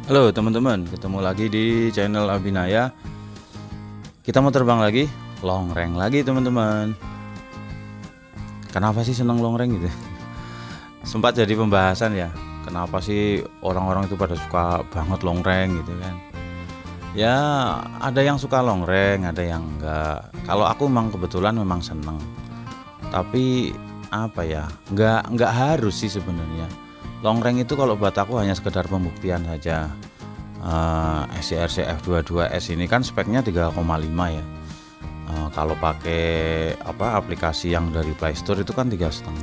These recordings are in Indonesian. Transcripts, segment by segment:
Halo teman-teman, ketemu lagi di channel Abinaya. Kita mau terbang lagi, long range lagi teman-teman. Kenapa sih seneng long range gitu? Sempat jadi pembahasan ya. Kenapa sih orang-orang itu pada suka banget long range gitu kan? Ya ada yang suka long range, ada yang enggak. Kalau aku memang kebetulan memang seneng. Tapi apa ya? Enggak harus sih sebenarnya. Long range itu kalau buat aku hanya sekedar pembuktian saja. SCRC F22S ini kan speknya 3,5 ya. Kalau pakai aplikasi yang dari Play Store itu kan 3,5.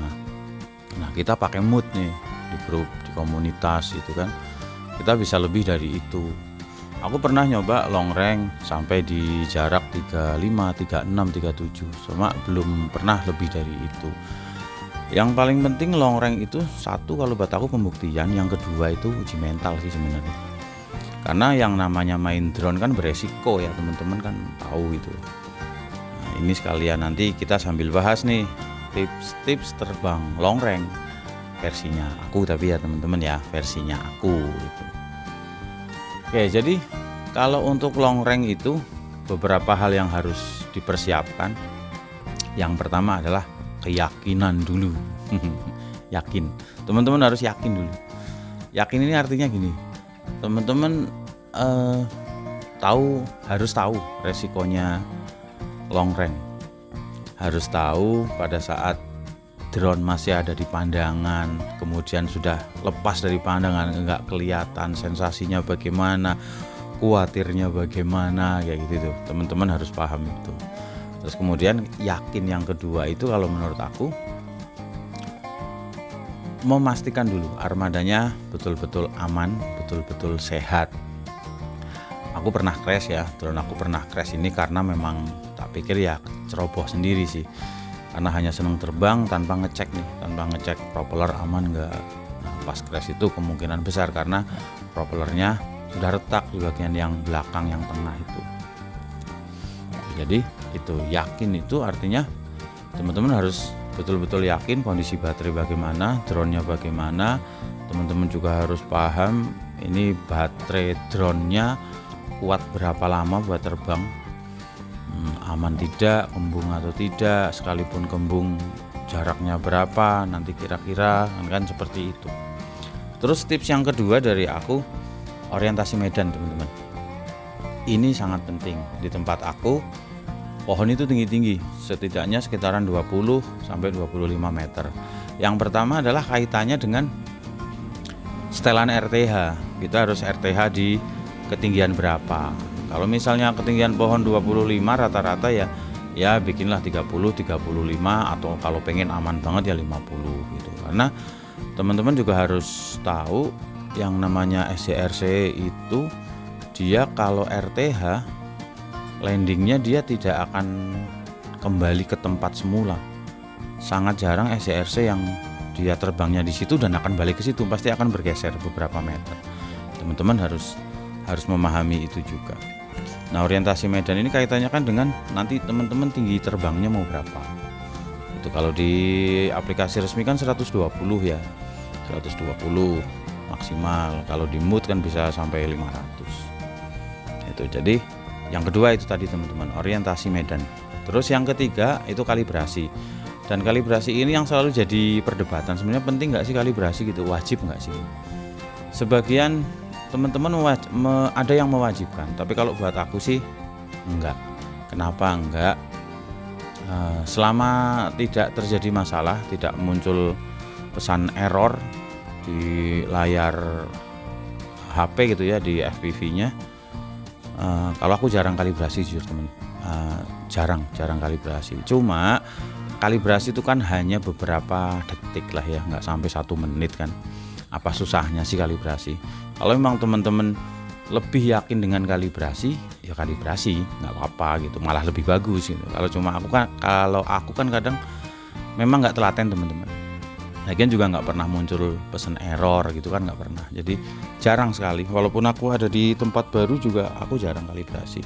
Nah kita pakai mood nih di grup, di komunitas itu kan kita bisa lebih dari itu. Aku pernah nyoba long range sampai di jarak 35, 36, 37, cuma belum pernah lebih dari itu. Yang paling penting long range itu satu kalau buat aku pembuktian, yang kedua itu uji mental sih sebenarnya. Karena yang namanya main drone kan beresiko ya teman-teman kan tahu itu. Nah, ini sekalian nanti kita sambil bahas nih tips-tips terbang long range versinya aku, tapi ya teman-teman ya versinya aku itu. Oke, jadi kalau untuk long range itu beberapa hal yang harus dipersiapkan. Yang pertama adalah keyakinan dulu. Yakin, teman-teman harus yakin dulu. Yakin ini artinya gini, teman-teman harus tahu resikonya long range, harus tahu pada saat drone masih ada di pandangan, kemudian sudah lepas dari pandangan, enggak kelihatan sensasinya bagaimana, khawatirnya bagaimana, kayak gitu tuh. Teman-teman harus paham itu. Terus kemudian yakin yang kedua itu kalau menurut aku memastikan dulu armadanya betul-betul aman, betul-betul sehat. Aku pernah crash ya, drone aku pernah crash ini karena memang tak pikir ya ceroboh sendiri sih. Karena hanya seneng terbang tanpa ngecek propeller aman enggak. Nah, pas crash itu kemungkinan besar karena propellernya sudah retak di bagian yang belakang yang tengah itu. Jadi itu yakin itu artinya teman-teman harus betul-betul yakin kondisi baterai bagaimana, drone-nya bagaimana. Teman-teman juga harus paham ini baterai drone-nya kuat berapa lama buat terbang, aman tidak, kembung atau tidak, sekalipun kembung jaraknya berapa nanti kira-kira kan seperti itu. Terus tips yang kedua dari aku, orientasi medan teman-teman. Ini sangat penting. Di tempat aku pohon itu tinggi-tinggi, setidaknya sekitaran 20 sampai 25 meter. Yang pertama adalah kaitannya dengan setelan RTH. Kita harus RTH di ketinggian berapa. Kalau misalnya ketinggian pohon 25 rata-rata ya bikinlah 30, 35, atau kalau pengen aman banget ya 50 gitu. Karena teman-teman juga harus tahu yang namanya SCRC itu dia kalau RTH landingnya dia tidak akan kembali ke tempat semula. Sangat jarang SCRC yang dia terbangnya di situ dan akan balik ke situ, pasti akan bergeser beberapa meter. Teman-teman harus memahami itu juga. Nah, orientasi medan ini kaitannya kan dengan nanti teman-teman tinggi terbangnya mau berapa. Itu kalau di aplikasi resmi kan 120 ya. 120 maksimal. Kalau di mood kan bisa sampai 500. Itu jadi yang kedua itu tadi teman-teman, orientasi medan. Terus yang ketiga itu kalibrasi. Dan kalibrasi ini yang selalu jadi perdebatan. Sebenarnya penting nggak sih kalibrasi gitu? Wajib nggak sih? Sebagian teman-teman ada yang mewajibkan. Tapi kalau buat aku sih enggak. Kenapa enggak? Selama tidak terjadi masalah, tidak muncul pesan error di layar HP gitu ya, di FPV-nya. Kalau aku jarang kalibrasi jujur teman, jarang kalibrasi. Cuma kalibrasi itu kan hanya beberapa detik lah ya, nggak sampai 1 menit kan. Apa susahnya sih kalibrasi? Kalau memang teman-teman lebih yakin dengan kalibrasi, ya kalibrasi nggak apa-apa gitu, malah lebih bagus gitu. Kalau aku kan kadang memang nggak telaten teman-teman. Lagian juga nggak pernah muncul pesan error gitu kan, nggak pernah. Jadi jarang sekali. Walaupun aku ada di tempat baru juga aku jarang kalibrasi.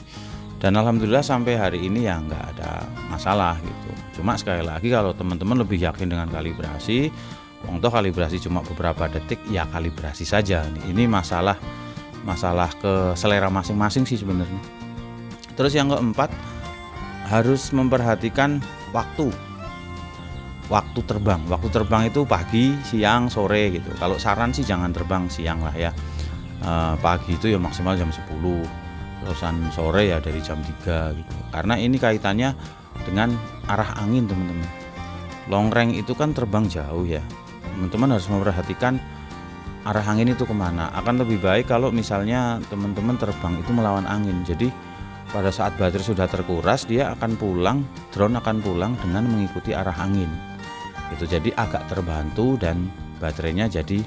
Dan alhamdulillah sampai hari ini ya nggak ada masalah gitu. Cuma sekali lagi kalau teman-teman lebih yakin dengan kalibrasi, untuk kalibrasi cuma beberapa detik ya kalibrasi saja. Ini masalah masalah ke selera masing-masing sih sebenarnya. Terus yang keempat, harus memperhatikan waktu terbang. Waktu terbang itu pagi, siang, sore gitu. Kalau saran sih jangan terbang siang lah ya. Pagi itu ya maksimal jam 10, terusan sore ya dari jam 3 gitu. Karena ini kaitannya dengan arah angin teman-teman. Longreng itu kan terbang jauh ya. Teman-teman harus memperhatikan arah angin itu kemana. Akan lebih baik kalau misalnya teman-teman terbang itu melawan angin. Jadi pada saat baterai sudah terkuras, dia akan pulang, drone akan pulang dengan mengikuti arah angin. Itu jadi agak terbantu dan baterainya jadi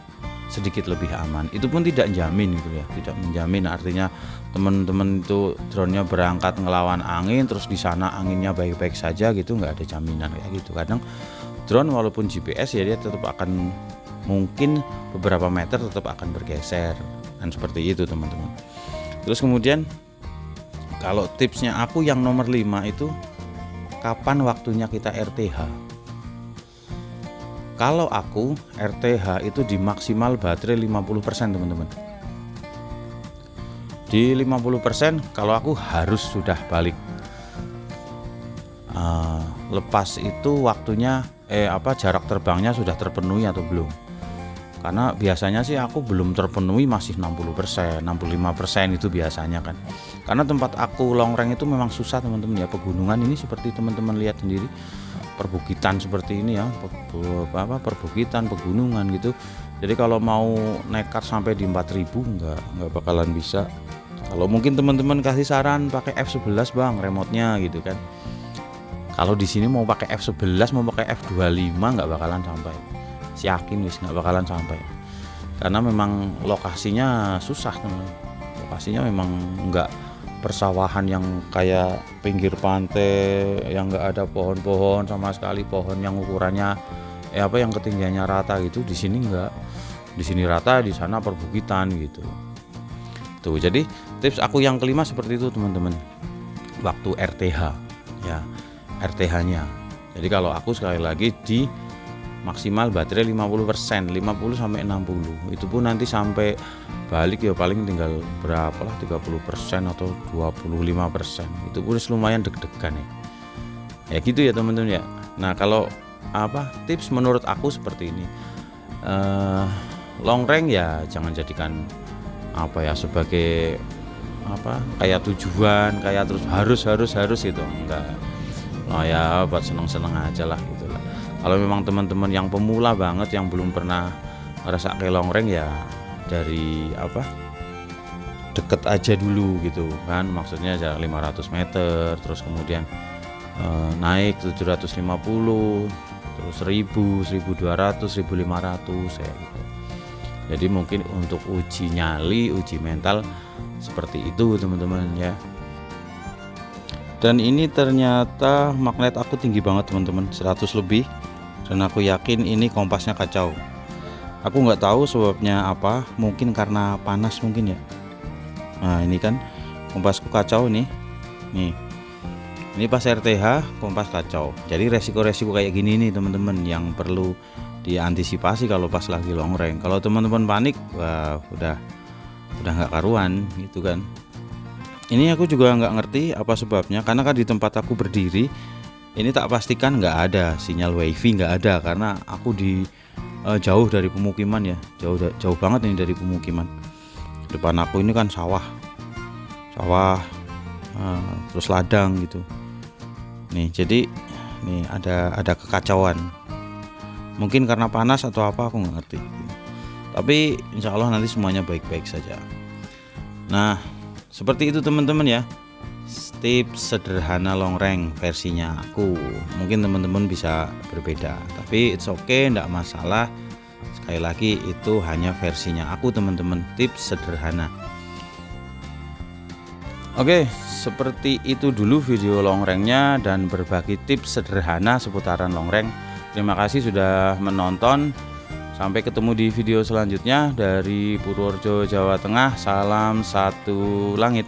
sedikit lebih aman. Itu pun tidak menjamin gitu ya, tidak menjamin. Artinya teman-teman itu drone-nya berangkat ngelawan angin, terus di sana anginnya baik-baik saja gitu, nggak ada jaminan kayak gitu. Kadang drone walaupun GPS ya dia tetap akan mungkin beberapa meter tetap akan bergeser dan seperti itu teman-teman. Terus kemudian kalau tipsnya aku yang nomor 5 itu kapan waktunya kita RTH. Kalau aku RTH itu di maksimal baterai 50% teman-teman. Di 50% kalau aku harus sudah balik. Lepas itu waktunya jarak terbangnya sudah terpenuhi atau belum. Karena biasanya sih aku belum terpenuhi masih 60%, 65% itu biasanya kan. Karena tempat aku longreng itu memang susah teman-teman ya, pegunungan ini seperti teman-teman lihat sendiri. Perbukitan seperti ini ya, perbukitan, pegunungan gitu. Jadi kalau mau nekat sampai di 4000 nggak bakalan bisa. Kalau mungkin teman-teman kasih saran pakai F11 bang remote-nya gitu kan. Kalau di sini mau pakai F11 mau pakai F25 nggak bakalan sampai. Yakin wis nggak bakalan sampai. Karena memang lokasinya susah teman. Lokasinya memang nggak persawahan yang kayak pinggir pantai yang enggak ada pohon-pohon sama sekali, pohon yang ukurannya yang ketinggiannya rata gitu. Di sini enggak, di sini rata, di sana perbukitan gitu. Tuh, jadi tips aku yang kelima seperti itu teman-teman. Waktu RTH ya, RTH-nya. Jadi kalau aku sekali lagi di maksimal baterai 50%, 50 sampai 60. Itu pun nanti sampai balik ya paling tinggal berapa lah, 30% atau 25%. Itu pun lumayan deg-degan ya. Ya gitu ya teman-teman ya. Nah, kalau tips menurut aku seperti ini. Longreng ya jangan jadikan sebagai kayak tujuan, kayak terus harus itu enggak. Ya buat seneng-seneng aja lah gitu lah. Kalau memang teman-teman yang pemula banget yang belum pernah ngerasa kayak longreng ya dari deket aja dulu gitu kan, maksudnya jarak 500 meter terus kemudian naik 750 terus 1000, 1200, 1500 ya gitu. Jadi mungkin untuk uji nyali, uji mental seperti itu teman-teman ya. Dan ini ternyata magnet aku tinggi banget teman-teman, 100 lebih. Dan aku yakin ini kompasnya kacau. Aku nggak tahu sebabnya apa, mungkin karena panas mungkin ya. Nah ini kan kompasku kacau nih. Ini pas RTH kompas kacau. Jadi resiko-resiko kayak gini nih teman-teman yang perlu diantisipasi kalau pas lagi longreng. Kalau teman-teman panik, wah udah nggak karuan gitu kan. Ini aku juga nggak ngerti apa sebabnya, karena kan di tempat aku berdiri ini tak pastikan nggak ada sinyal wifi, nggak ada, karena aku di jauh dari pemukiman ya, jauh banget ini dari pemukiman. Depan aku ini kan sawah terus ladang gitu. Nih jadi nih ada kekacauan, mungkin karena panas atau apa aku nggak ngerti. Tapi insya Allah nanti semuanya baik-baik saja. Nah seperti itu teman-teman ya, tips sederhana longreng versinya aku. Mungkin teman-teman bisa berbeda, tapi it's okay, enggak masalah. Sekali lagi itu hanya versinya aku teman-teman, tips sederhana. Oke, seperti itu dulu video longrengnya dan berbagi tips sederhana seputaran longreng. Terima kasih sudah menonton. Sampai ketemu di video selanjutnya. Dari Purworejo, Jawa Tengah. Salam satu langit.